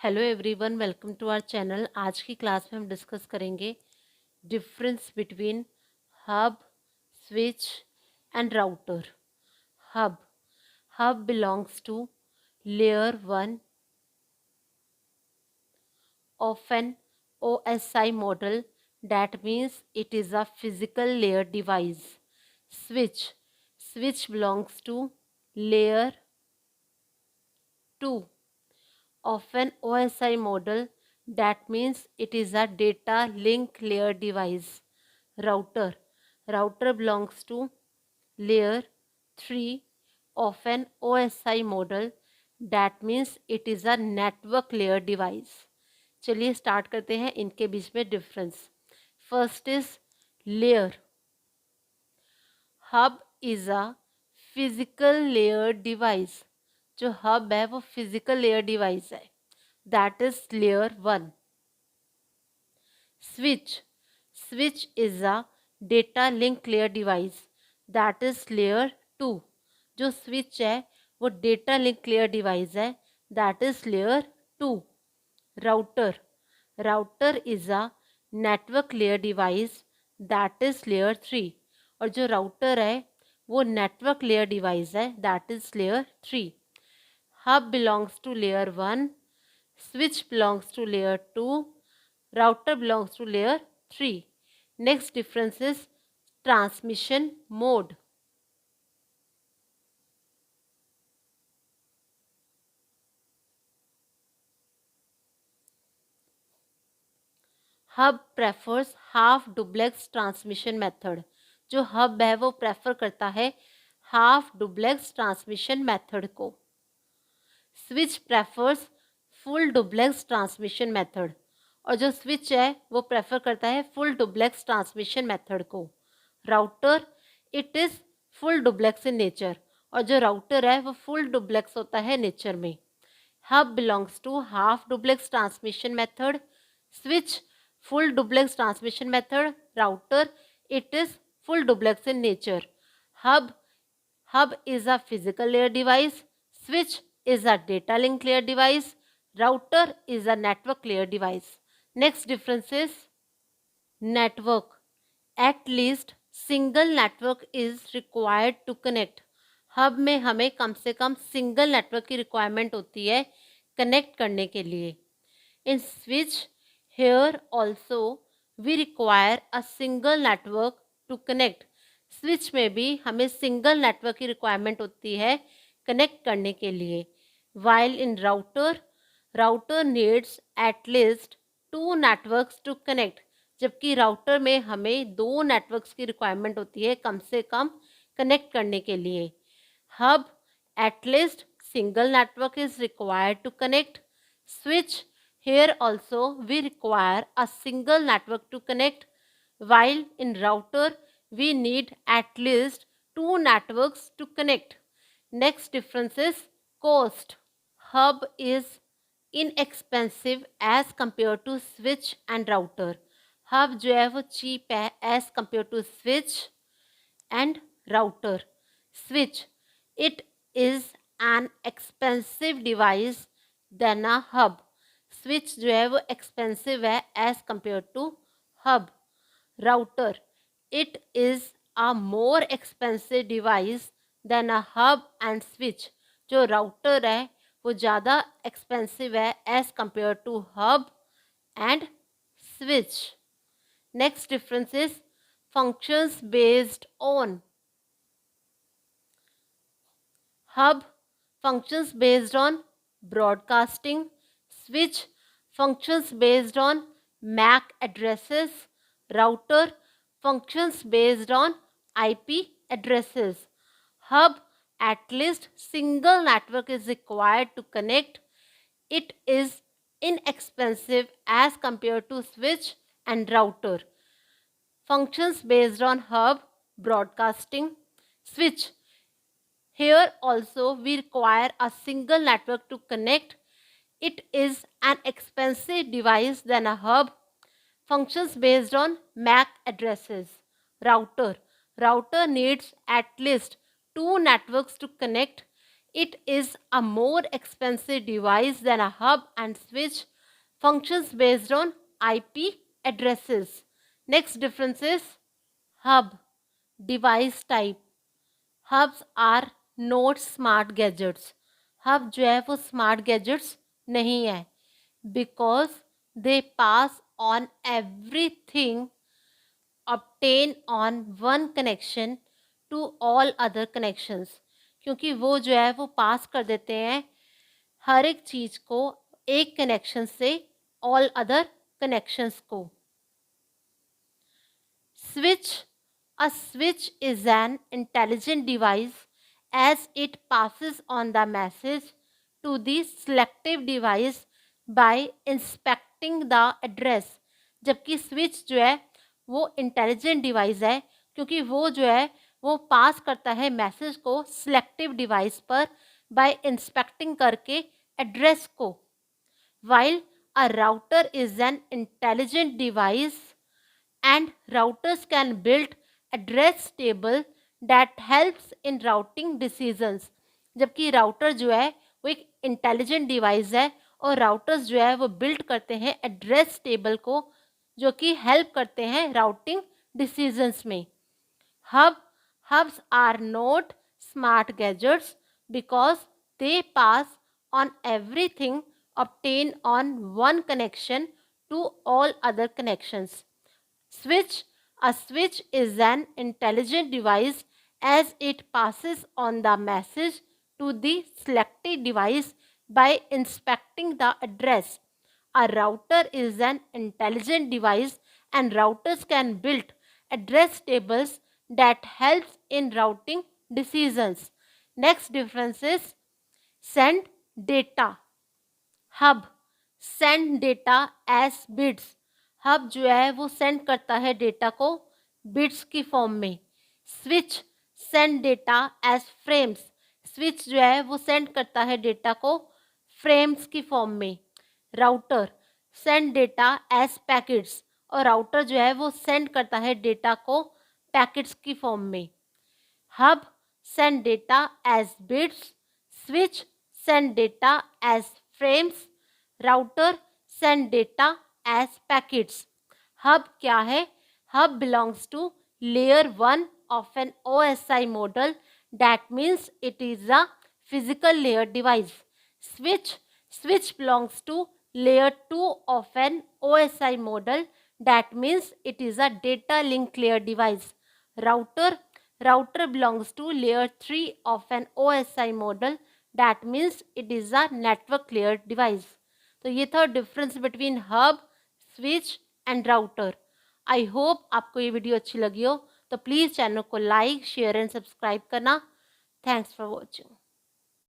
Hello everyone, welcome to our channel. आज की class में हम डिस्कस करेंगे difference between hub, switch and router. Hub hub belongs to layer one of an OSI model. That means it is a physical layer device. Switch belongs to layer 2 of an OSI model. That means it is a data link layer device. Router belongs to layer 3 of an OSI model. That means it is a network layer device. चलिए start करते हैं इनके बीच में difference. First is layer. Hub is a physical layer device. जो hub है वो physical layer device है, that is layer one. Switch is a data link layer device, that is layer two. जो स्विच है वो डेटा लिंक लेयर डिवाइस है, that is layer two. Router is a network layer device, that is layer three. और जो router है वो network layer device है, that is layer three. Hub belongs to layer one, switch belongs to layer two, router belongs to layer three. Next difference is transmission mode. Hub prefers half duplex transmission method. जो hub है वो prefer करता है half duplex transmission method को। Switch prefers full duplex transmission method. और जो switch है वो प्रेफर करता है फुल डुप्लेक्स ट्रांसमिशन मेथड को। Router it is full duplex in nature. और जो राउटर है वो फुल डुप्लेक्स होता है नेचर में। Hub belongs to half duplex transmission method, switch full duplex transmission method, router it is full duplex in nature. Hub is a physical layer device, switch is a data link layer device, router is a network layer device. Next difference is network. At least single network is required to connect. Hub में हमें कम से कम single network की requirement होती है connect करने के लिए। In switch here also we require a single network to connect. Switch में भी हमें सिंगल नेटवर्क की रिक्वायरमेंट होती है कनेक्ट करने के लिए। while in router needs at least two networks to connect. जबकि राउटर में हमें दो नेटवर्क्स की रिक्वायरमेंट होती है कम से कम कनेक्ट करने के लिए। Hub at least single network is required to connect. Switch here also we require a single network to connect, while in router we need at least two networks to connect. Next difference is cost. Hub is inexpensive as compared to switch and router. Hub जो है वो cheap है as compared to switch and router. Switch it is an expensive device than a hub. Switch जो है वो expensive है as compare to hub. Router it is a more expensive device than a hub and switch. जो router है वो ज़्यादा expensive है as compare to hub and switch. Next difference is functions based on. Hub functions based on broadcasting, switch functions based on MAC addresses, router functions based on IP addresses. Hub at least single network is required to connect. It is inexpensive as compared to switch and router. Functions based on hub, broadcasting, switch. Here also we require a single network to connect. It is an expensive device than a hub. Functions based on MAC addresses. Router needs at least two networks to connect. It is a more expensive device than a hub and switch. Functions based on IP addresses. Next difference is hub, device type. Hubs are not smart gadgets. Hub जो है वो smart gadgets नहीं है, because they pass on everything obtain on one connection to all other connections, क्योंकि वो जो है वो पास कर देते हैं हर एक चीज को एक कनेक्शन से ऑल अदर कनेक्शंस को. Switch. A switch is an intelligent device as it passes on the message to the selective device by inspecting the address. जबकि स्विच जो है वो इंटेलिजेंट डिवाइस है, क्योंकि वो जो है वो पास करता है मैसेज को सिलेक्टिव डिवाइस पर बाय इंस्पेक्टिंग करके एड्रेस को. While a router is an intelligent device and routers can build address table that helps in routing decisions. जबकि राउटर जो है वो एक इंटेलिजेंट डिवाइस है और राउटर्स जो है वो बिल्ड करते हैं एड्रेस टेबल को, जो कि हेल्प करते हैं राउटिंग डिसीजंस में. Hubs are not smart gadgets because they pass on everything obtained on one connection to all other connections. Switch. A switch is an intelligent device as it passes on the message to the selected device by inspecting the address. A router is an intelligent device and routers can build address tables that helps in routing decisions. Next difference is send data. Hub send data as bits. Hub जो है वो send करता है data को bits की form में. Switch send data as frames. Switch जो है वो सेंड करता है डेटा को फ्रेम्स की फॉर्म में. Router send data as packets, और राउटर जो है वो सेंड करता है डेटा को पैकेट्स की फॉर्म में. Hub send data as bits. Switch send data as frames. Router send data as packets. Hub क्या है? Hub belongs to layer 1 of an OSI model. That means it is a physical layer device. Switch belongs to layer 2 of an OSI model. That means it is a data link layer device. Router belongs to layer 3 of an OSI model. That means it is a network layer device. तो ये था difference between hub, switch and router. I hope आपको ये video अच्छी लगी हो, तो please channel को लाइक, शेयर एंड सब्सक्राइब करना. Thanks for watching.